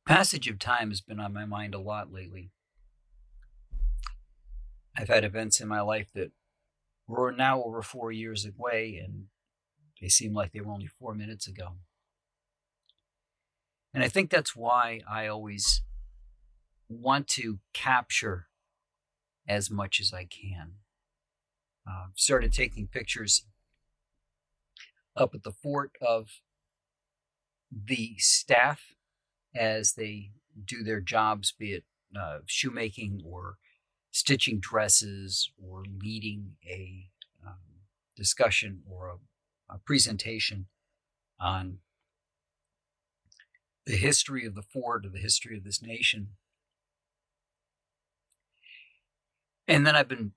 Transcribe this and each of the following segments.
Passage of time has been on my mind a lot lately. I've had events in my life that were now over 4 years away, and they seem like they were only 4 minutes ago. And I think that's why I always want to capture as much as I can. Started taking pictures up at the fort of the staff as they do their jobs, be it shoemaking or stitching dresses or leading a discussion or a presentation on the history of the fort or the history of this nation. And then I've been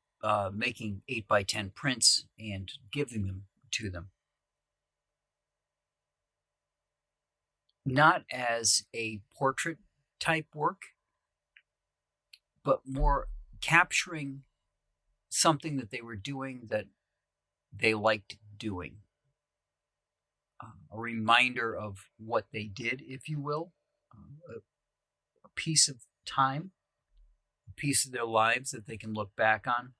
making 8x10 prints and giving them to them. Not as a portrait type work, but more capturing something that they were doing that they liked doing. A reminder of what they did, if you will, a piece of time, a piece of their lives that they can look back on.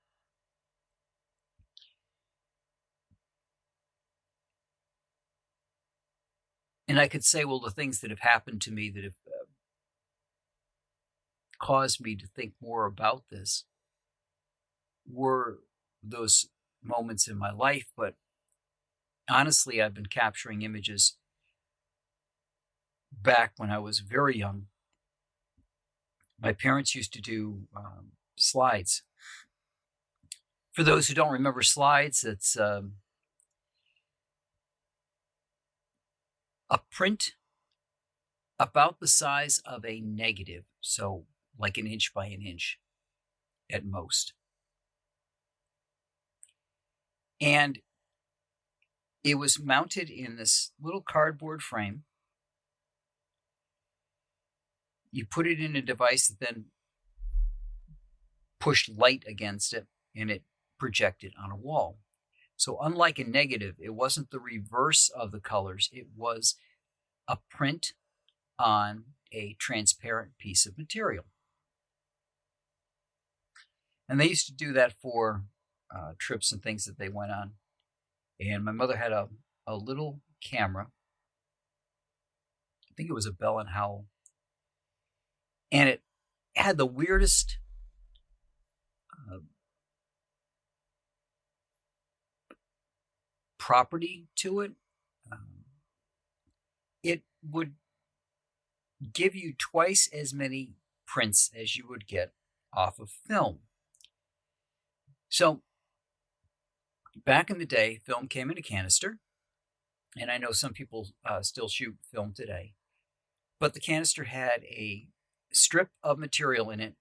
And I could say, well, the things that have happened to me that have caused me to think more about this were those moments in my life. But honestly, I've been capturing images back when I was very young. My parents used to do slides. For those who don't remember slides, it's a print about the size of a negative, so like an inch by an inch at most. And it was mounted in this little cardboard frame. You put it in a device that then pushed light against it, and it projected on a wall. So unlike a negative, it wasn't the reverse of the colors. It was a print on a transparent piece of material. And they used to do that for trips and things that they went on. And my mother had a little camera. I think it was a Bell & Howell. And it had the weirdest property to it. It would give you twice as many prints as you would get off of film. So back in the day, film came in a canister, and I know some people still shoot film today, but the canister had a strip of material in it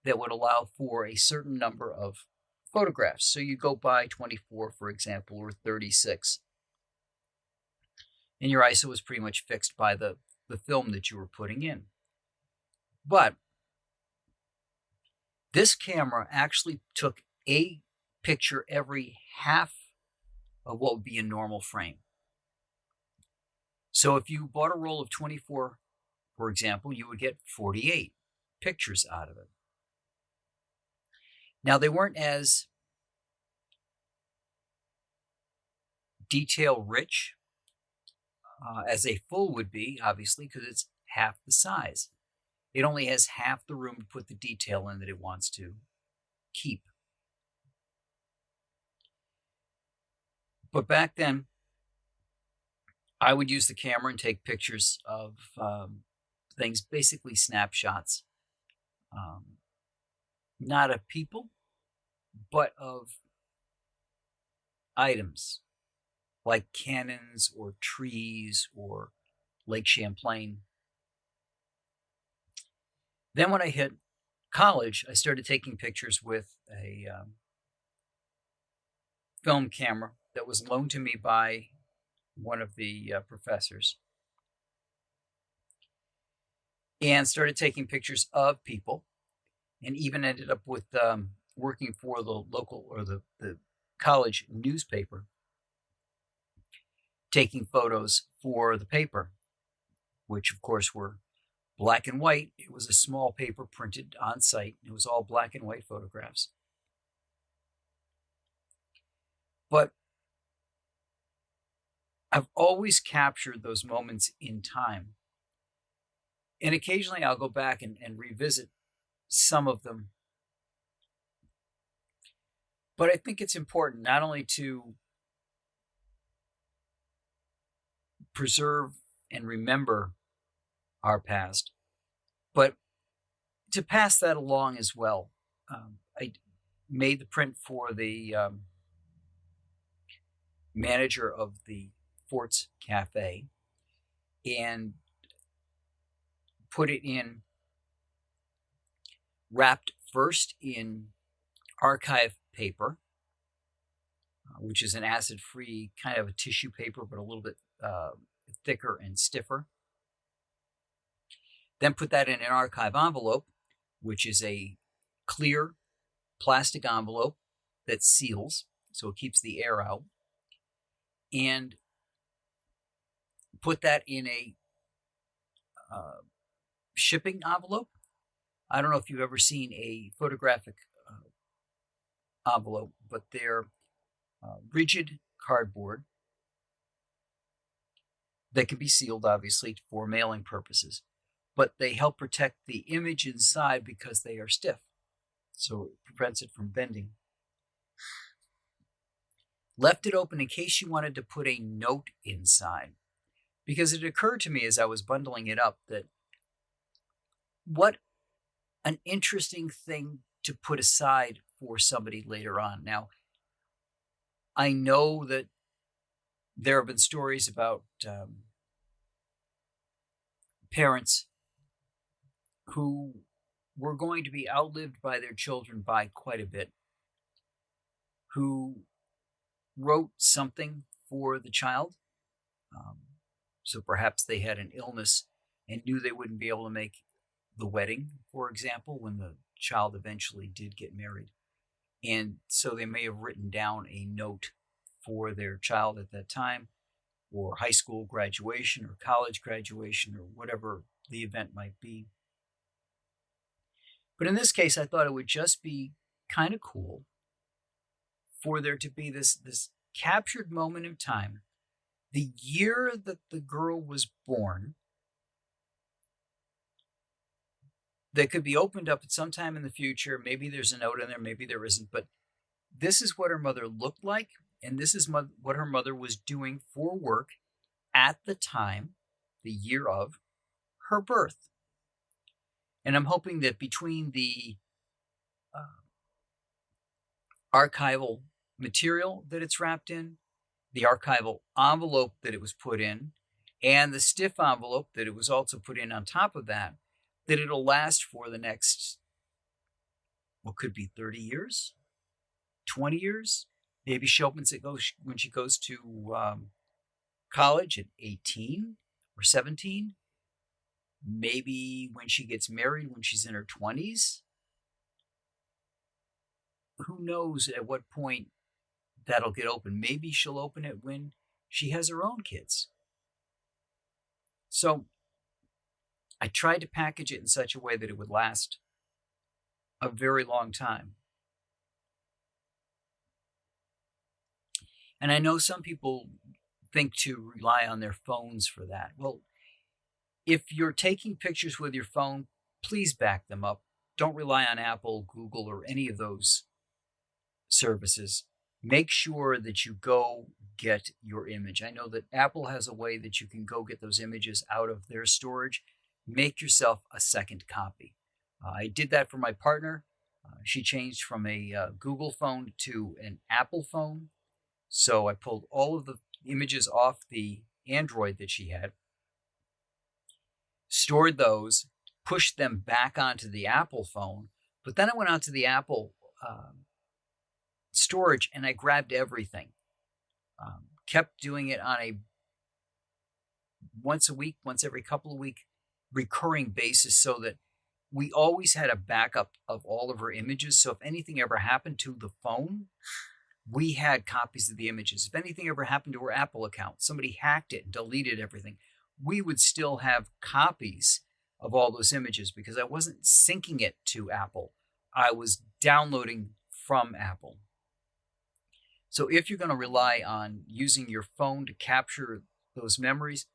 that would allow for a certain number of photographs. So you go by 24, for example, or 36. And your ISO was pretty much fixed by the film that you were putting in. But this camera actually took a picture every half of what would be a normal frame. So if you bought a roll of 24, for example, you would get 48 pictures out of it. Now, they weren't as detail rich as a full would be, obviously, because it's half the size. It only has half the room to put the detail in that it wants to keep. But back then, I would use the camera and take pictures of things, basically snapshots, not of people, but of items like cannons or trees or Lake Champlain. Then when I hit college, I started taking pictures with a film camera that was loaned to me by one of the professors, and started taking pictures of people, and even ended up with working for the local or the college newspaper, taking photos for the paper, which of course were black and white. It was a small paper printed on site. It was all black and white photographs. But I've always captured those moments in time. And occasionally I'll go back and revisit some of them. But I think it's important not only to preserve and remember our past, but to pass that along as well. I made the print for the manager of the Forts Cafe and put it in, wrapped first in archive paper, which is an acid-free kind of a tissue paper, but a little bit thicker and stiffer. Then put that in an archive envelope, which is a clear plastic envelope that seals, so it keeps the air out. And put that in a shipping envelope. I don't know if you've ever seen a photographic envelope, but they're rigid cardboard that can be sealed, obviously, for mailing purposes. But they help protect the image inside because they are stiff, so it prevents it from bending. Left it open in case you wanted to put a note inside, because it occurred to me as I was bundling it up that what an interesting thing to put aside for somebody later on. Now, I know that there have been stories about parents who were going to be outlived by their children by quite a bit, who wrote something for the child. So perhaps they had an illness and knew they wouldn't be able to make the wedding, for example, when the child eventually did get married. And so they may have written down a note for their child at that time, or high school graduation or college graduation or whatever the event might be. But in this case, I thought it would just be kind of cool for there to be this captured moment in time, the year that the girl was born, that could be opened up at some time in the future. Maybe there's a note in there, maybe there isn't, but this is what her mother looked like, and this is what her mother was doing for work at the time, the year of her birth. And I'm hoping that between the archival material that it's wrapped in, the archival envelope that it was put in, and the stiff envelope that it was also put in on top of that, that it'll last for the next, what could be 30 years, 20 years. Maybe she opens it when she goes to college at 18 or 17. Maybe when she gets married when she's in her 20s. Who knows at what point that'll get open. Maybe she'll open it when she has her own kids. So I tried to package it in such a way that it would last a very long time. And I know some people think to rely on their phones for that. Well, if you're taking pictures with your phone, please back them up. Don't rely on Apple, Google, or any of those services. Make sure that you go get your image. I know that Apple has a way that you can go get those images out of their storage. Make yourself a second copy. I did that for my partner. She changed from a Google phone to an Apple phone. So I pulled all of the images off the Android that she had, stored those, pushed them back onto the Apple phone. But then I went onto the Apple storage and I grabbed everything. Kept doing it on a once a week, once every couple of week recurring basis, so that we always had a backup of all of her images. So if anything ever happened to the phone, we had copies of the images. If anything ever happened to her Apple account, somebody hacked it and deleted everything, we would still have copies of all those images because I wasn't syncing it to Apple. I was downloading from Apple. So if you're going to rely on using your phone to capture those memories,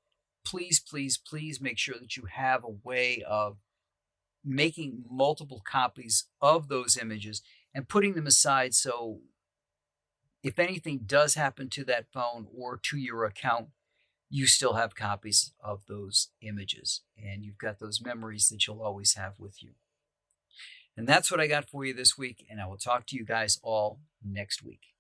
please, please, please make sure that you have a way of making multiple copies of those images and putting them aside so if anything does happen to that phone or to your account, you still have copies of those images and you've got those memories that you'll always have with you. And that's what I got for you this week, and I will talk to you guys all next week.